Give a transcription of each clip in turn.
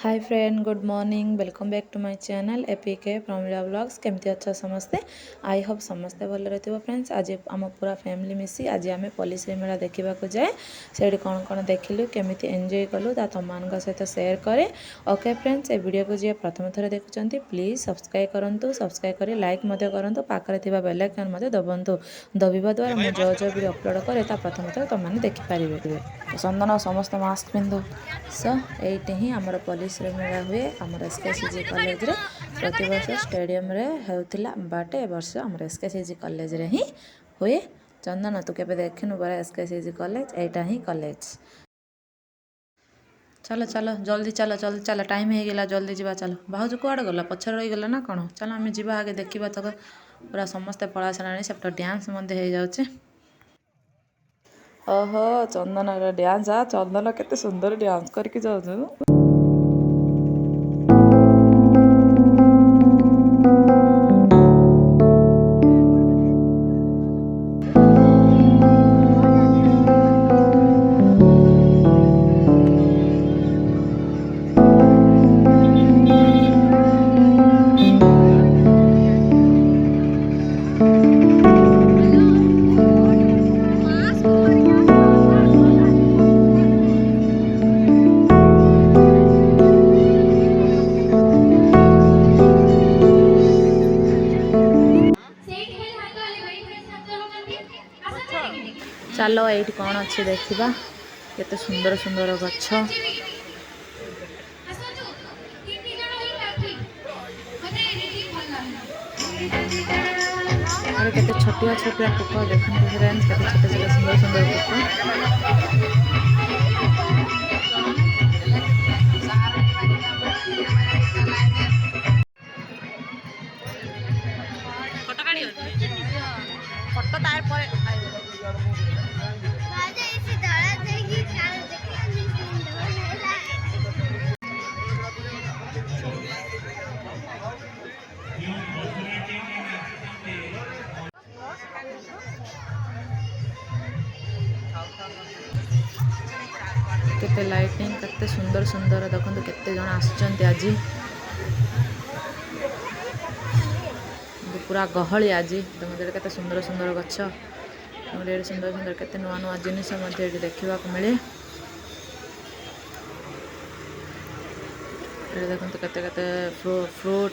Hi friend good morning welcome back to my channel एपीके Pramila blogs केमती अच्छा समस्ते आई होप समस्ते भल रही फ्रेंड्स आज आम पूरा फैमिली मिसी आज आम पलिश्री मेला देखा जाए से कौन कौन देखिलु केमी एंजॉय कलु तुम सहित शेयर करे ओके फ्रेंड्स ए वीडियो को जी प्रथम थर देखुं प्लीज सब्सक्राइब करूँ सब्सक्राइब कर लाइक करूँ पाखे बेल आइकन दबंतु दबिवा द्वारा मुझे जो जो वीडियो अपलोड करे प्रथम थर तुमने देखिपारे चंदन समस्त मास्क पिंधु सो ये ही आमर पलिश्री मेला हुए आमर एसकेसीजी कॉलेज रे प्रति वर्ष स्टेडियम रे होउथिला बट ए वर्ष आमर एसकेसीजी कॉलेज रे ही हुए। चंदन तू केबे देखिनु बरा एसकेसीजी कॉलेज एटा ही कॉलेज। चलो चलो जल्दी चलो टाइम हो गला जल्दी जीवा चलो भाउज कुआड़े गला पछर रही गला ना कौन चलो आम जीवा आगे देखा तो पूरा समस्ते पड़ा सारा सेपट डांस हो जाऊे। ओहो चंदन डांस चंदन केते सुंदर डांस करके जाऊ। चलो ये कौन अच्छे देखा केते सुंदर सुंदर गछ केते छोटिया छोटिया पोक देखते फ्रेंड्स केते छोटे छोटे सुंदर सुंदर फोटो तार पर केते लाइटिंग केते सुंदर सुंदर देखो केते जन आसुचंती आज पूरा गहली आज देखो केते सुंदर सुंदर गछ सुंदर सुंदर केते नुआ नुआ जिनिस देखा मिले देखो केते केते फ्रूट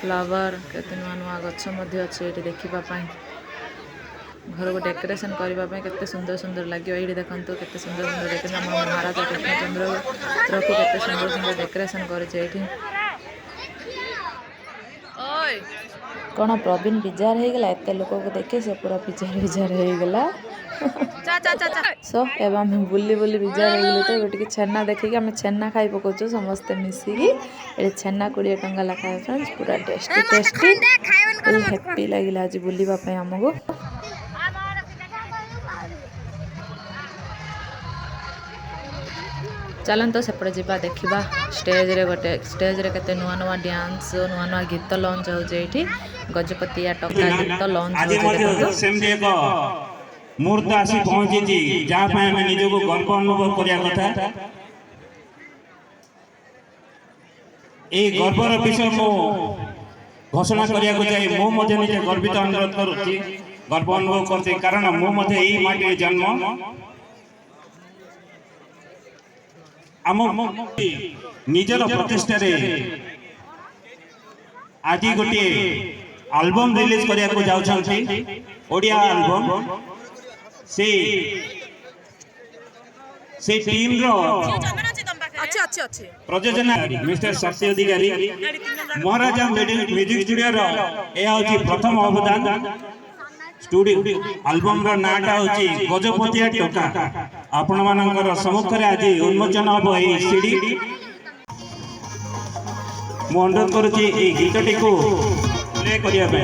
फ्लावर केते नुआ नुआ गछ अच्छे देखा घर को डेकोरेशन करने केते सुंदर सुंदर लगे ये देखो केते सुंदर सुंदर डेकोरेशन महाराजा कृष्णचंद्र रखी केते सुंदर सुंदर डेकोरेशन कर कौन प्रवीण बिजार हो गला एत लोक को देखे से पूरा बिजार हो गला सो एवं बुली बुली बिजार हो गले तो गोटे छेना देखिए आम छेना खाई पकाचु समस्ते मिसिकी ये छेना 20 टंका लखाए फ्रेंड्स पूरा टेस्टी टेस्टी फुल हैप्पी लगिला आज बुलवाई आमको। चलन तो सेपटे जावा देखा स्टेज रे गोटे स्टेज रे केते नुआ नुआ डांस नुआ नुआ गीत लॉन्च होजे गजपतिया टका गीत लॉन्च होजे मुहूर्त आसी पहुंची जहाँ पे हमें निज को गर्व अनुभव करिया कथा ए गर्वर विषय मो घोषणा करिया को चाहे मो मध्य निजे गर्वित अनुरोध करूची गर्व अनुभव करते कारण मो मध्य एई माटी जन्म आम निजर प्रतिष्ठा रे आज गोटे एल्बम रिलीज करिया को जाउछंती ओडिया एल्बम से टीम रो प्रयोजन मिस्टर शक्ति अधिकारी महाराजा म्यूजिक स्टूडियो रो ए होची प्रथम अवदान स्टूडियो एल्बम रो नाटा होची गजपतिया टका आपण मानकर सम्मुख रे आज उन्मोचन हबो ए सीडी मो अनुरोध करूची ए गीतटी को प्ले करिया पे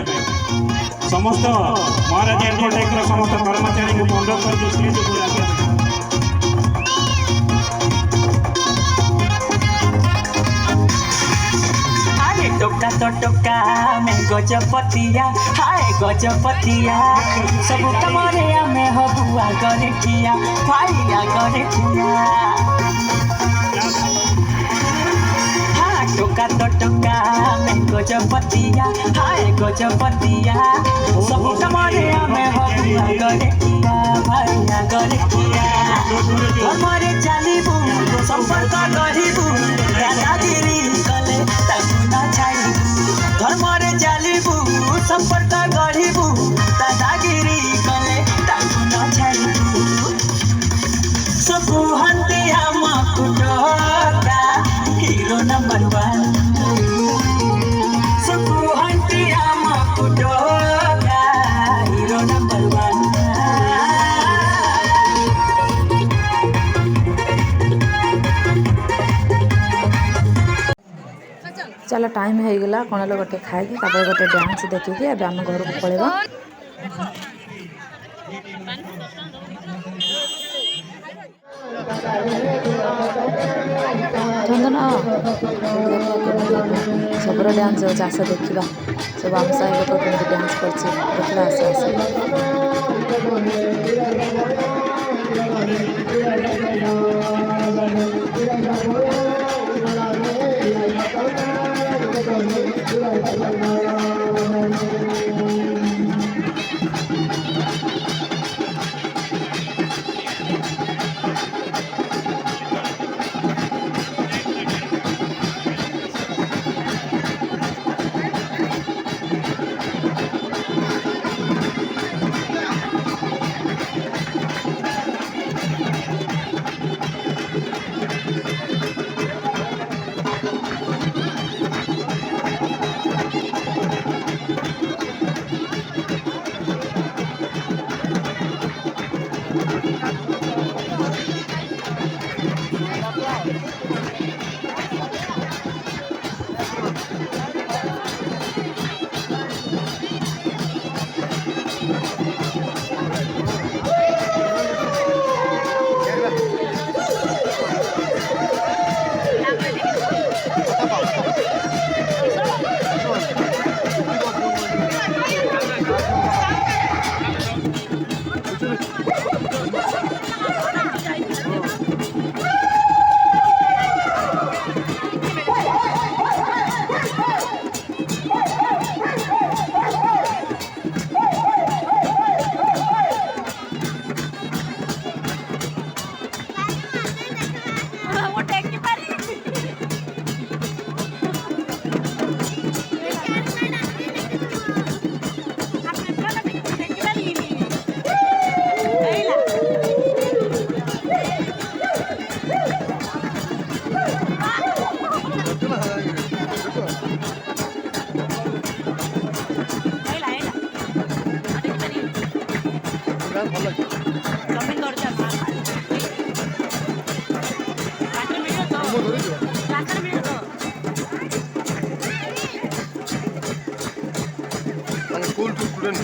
समस्त महाराजा एयरपोर्ट रो समस्त कर्मचारी को अनुरोध करूची स्टेज को आके टोका तो टोका में गजपतिया हाय गजपतिया सब कमरे में हबुआ करे किया भाई करे किया टोका में गजपतिया हाय गजपतिया सब कमरे में हबुआ करे किया भैया करे किया हमरे चालीबू संपर्क गरिबू दादागिरी कले ताकू ना छाड़ीबू धर्मरे चालीबू संपर्क गरिबू दादागिरी कले ताकू ना छाड़ीबू सब हंते हम कुटोका हीरो नंबर 1 सब हंते हम कुटोका हीरो नंबर 1 चलो टाइम हो गला कौन लोग गोटे खाई गोटे डांस देखिए अब आम घर को पलैबा चंदन सबुर डांस हो आस देखा सब आम साई लोग कमी डांस कर देखा आस स्कूल स्टूडेंट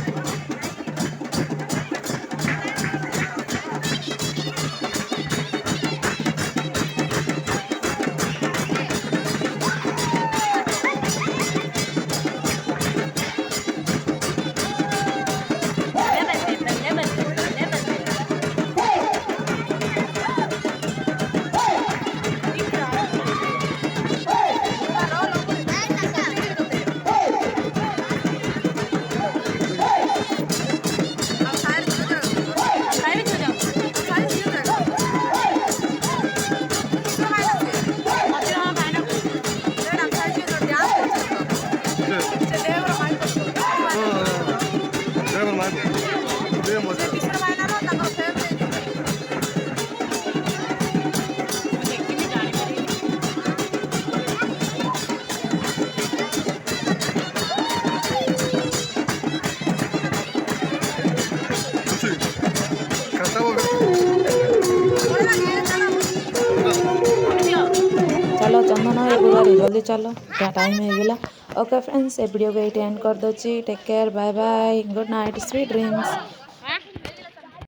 चलो चंदन ये जल्दी चलो टाइम हो गला ओके फ्रेंड्स ए वीडियो को ये एंड कर दोची take care bye bye good night sweet dreams.